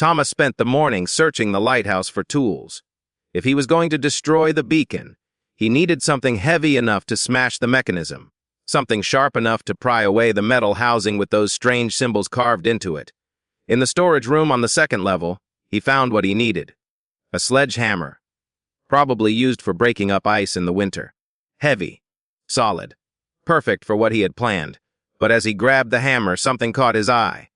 Thomas spent the morning searching the lighthouse for tools. If he was going to destroy the beacon, he needed something heavy enough to smash the mechanism, something sharp enough to pry away the metal housing with those strange symbols carved into it. In the storage room on the second level, he found what he needed. A sledgehammer, probably used for breaking up ice in the winter. Heavy, solid, perfect for what he had planned. But as he grabbed the hammer, something caught his eye.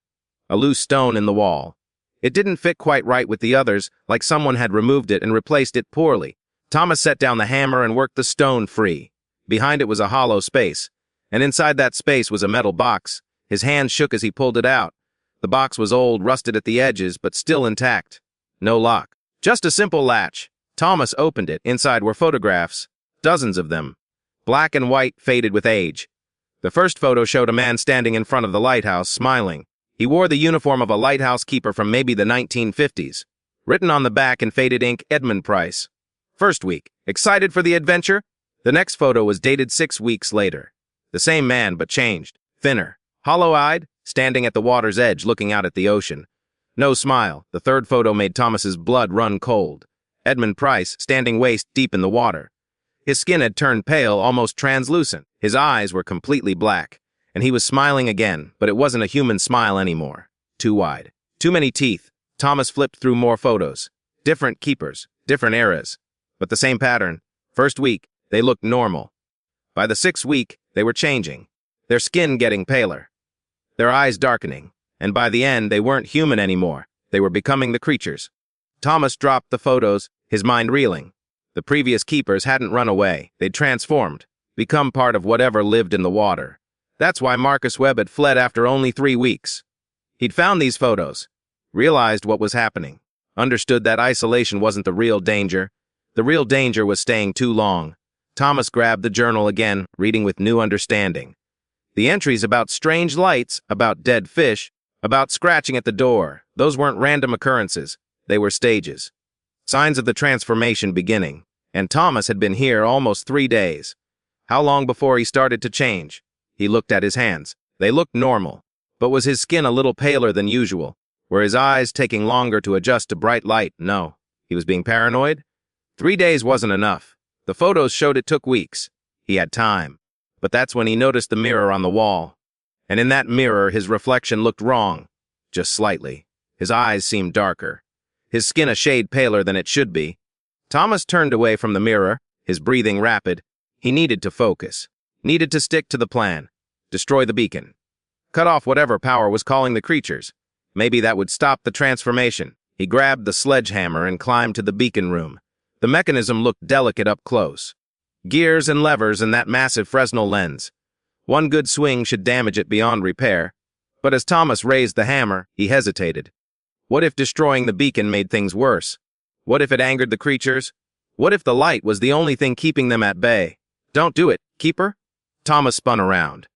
A loose stone in the wall. It didn't fit quite right with the others, like someone had removed it and replaced it poorly. Thomas set down the hammer and worked the stone free. Behind it was a hollow space, and inside that space was a metal box. His hand shook as he pulled it out. The box was old, rusted at the edges, but still intact. No lock. Just a simple latch. Thomas opened it. Inside were photographs, dozens of them. Black and white, faded with age. The first photo showed a man standing in front of the lighthouse, smiling. He wore the uniform of a lighthouse keeper from maybe the 1950s. Written on the back in faded ink, Edmund Price. First week. Excited for the adventure? The next photo was dated 6 weeks later. The same man, but changed. Thinner. Hollow-eyed, standing at the water's edge, looking out at the ocean. No smile. The third photo made Thomas's blood run cold. Edmund Price, standing waist deep in the water. His skin had turned pale, almost translucent. His eyes were completely black. And he was smiling again, but it wasn't a human smile anymore. Too wide. Too many teeth. Thomas flipped through more photos. Different keepers. Different eras. But the same pattern. First week, they looked normal. By the 6th week, they were changing. Their skin getting paler. Their eyes darkening. And by the end, they weren't human anymore. They were becoming the creatures. Thomas dropped the photos, his mind reeling. The previous keepers hadn't run away. They'd transformed, become part of whatever lived in the water. That's why Marcus Webb had fled after only 3 weeks. He'd found these photos, realized what was happening, understood that isolation wasn't the real danger. The real danger was staying too long. Thomas grabbed the journal again, reading with new understanding. The entries about strange lights, about dead fish, about scratching at the door, those weren't random occurrences. They were stages. Signs of the transformation beginning. And Thomas had been here almost 3 days. How long before he started to change? He looked at his hands. They looked normal. But was his skin a little paler than usual? Were his eyes taking longer to adjust to bright light? No. He was being paranoid? 3 days wasn't enough. The photos showed it took weeks. He had time. But that's when he noticed the mirror on the wall. And in that mirror, his reflection looked wrong. Just slightly. His eyes seemed darker. His skin a shade paler than it should be. Thomas turned away from the mirror, his breathing rapid. He needed to focus. Needed to stick to the plan. Destroy the beacon. Cut off whatever power was calling the creatures. Maybe that would stop the transformation. He grabbed the sledgehammer and climbed to the beacon room. The mechanism looked delicate up close. Gears and levers and that massive Fresnel lens. One good swing should damage it beyond repair. But as Thomas raised the hammer, he hesitated. What if destroying the beacon made things worse? What if it angered the creatures? What if the light was the only thing keeping them at bay? Don't do it, Keeper. Thomas spun around.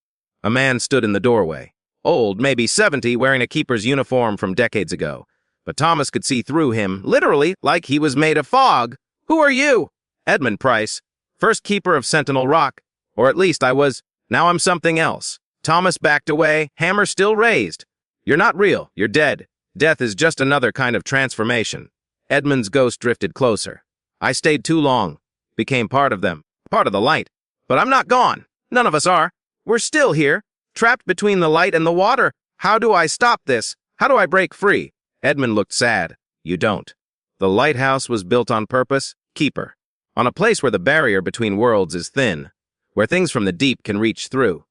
A man stood in the doorway. Old, maybe 70, wearing a keeper's uniform from decades ago. But Thomas could see through him, literally, like he was made of fog. Who are you? Edmund Price. First keeper of Sentinel Rock. Or at least I was. Now I'm something else. Thomas backed away, hammer still raised. You're not real. You're dead. Death is just another kind of transformation. Edmund's ghost drifted closer. I stayed too long. Became part of them. Part of the light. But I'm not gone. None of us are. We're still here. Trapped between the light and the water. How do I stop this? How do I break free? Edmund looked sad. You don't. The lighthouse was built on purpose, Keeper. On a place where the barrier between worlds is thin. Where things from the deep can reach through.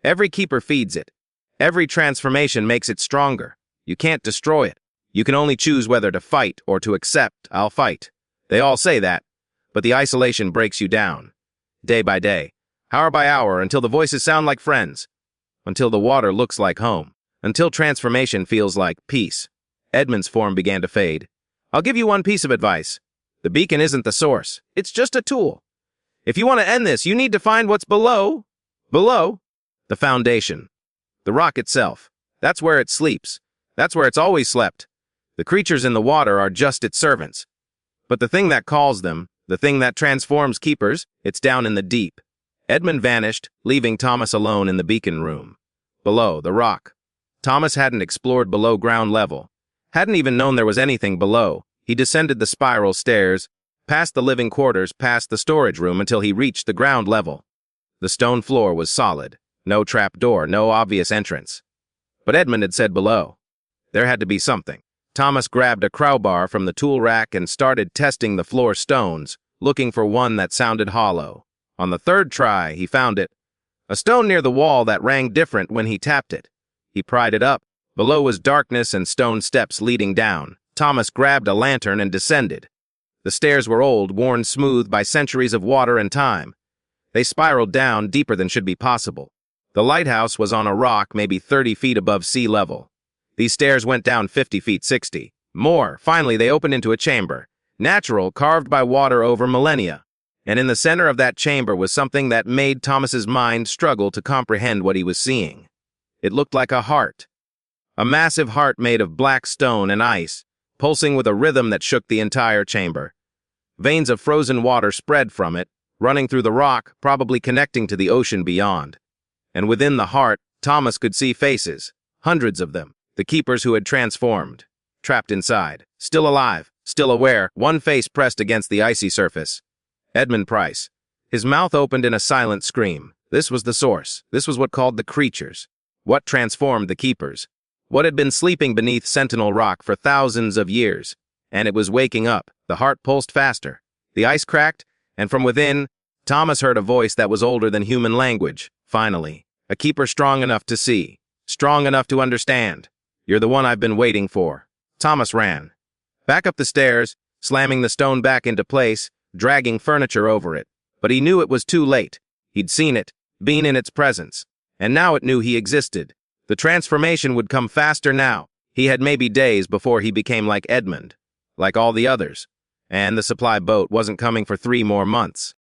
Every keeper feeds it. Every transformation makes it stronger. You can't destroy it. You can only choose whether to fight or to accept. I'll fight. They all say that. But the isolation breaks you down. Day by day. Hour by hour, until the voices sound like friends. Until the water looks like home. Until transformation feels like peace. Edmund's form began to fade. I'll give you one piece of advice. The beacon isn't the source. It's just a tool. If you want to end this, you need to find what's below. Below. The foundation. The rock itself. That's where it sleeps. That's where it's always slept. The creatures in the water are just its servants. But the thing that calls them, the thing that transforms keepers, it's down in the deep. Edmund vanished, leaving Thomas alone in the beacon room. Below, the rock. Thomas hadn't explored below ground level. Hadn't even known there was anything below. He descended the spiral stairs, past the living quarters, past the storage room until he reached the ground level. The stone floor was solid. No trap door, no obvious entrance. But Edmund had said below. There had to be something. Thomas grabbed a crowbar from the tool rack and started testing the floor stones, looking for one that sounded hollow. On the third try, he found it. A stone near the wall that rang different when he tapped it. He pried it up. Below was darkness and stone steps leading down. Thomas grabbed a lantern and descended. The stairs were old, worn smooth by centuries of water and time. They spiraled down deeper than should be possible. The lighthouse was on a rock maybe 30 feet above sea level. These stairs went down 50 feet, 60. More. Finally, they opened into a chamber. Natural, carved by water over millennia. And in the center of that chamber was something that made Thomas's mind struggle to comprehend what he was seeing. It looked like a heart. A massive heart made of black stone and ice, pulsing with a rhythm that shook the entire chamber. Veins of frozen water spread from it, running through the rock, probably connecting to the ocean beyond. And within the heart, Thomas could see faces, hundreds of them, the keepers who had transformed, trapped inside, still alive, still aware, one face pressed against the icy surface. Edmund Price. His mouth opened in a silent scream. This was the source. This was what called the creatures. What transformed the keepers. What had been sleeping beneath Sentinel Rock for thousands of years. And it was waking up. The heart pulsed faster. The ice cracked, and from within, Thomas heard a voice that was older than human language. Finally, a keeper strong enough to see, strong enough to understand. You're the one I've been waiting for. Thomas ran. Back up the stairs, slamming the stone back into place, dragging furniture over it. But he knew it was too late. He'd seen it, been in its presence. And now it knew he existed. The transformation would come faster now. He had maybe days before he became like Edmund, like all the others. And the supply boat wasn't coming for 3 more months.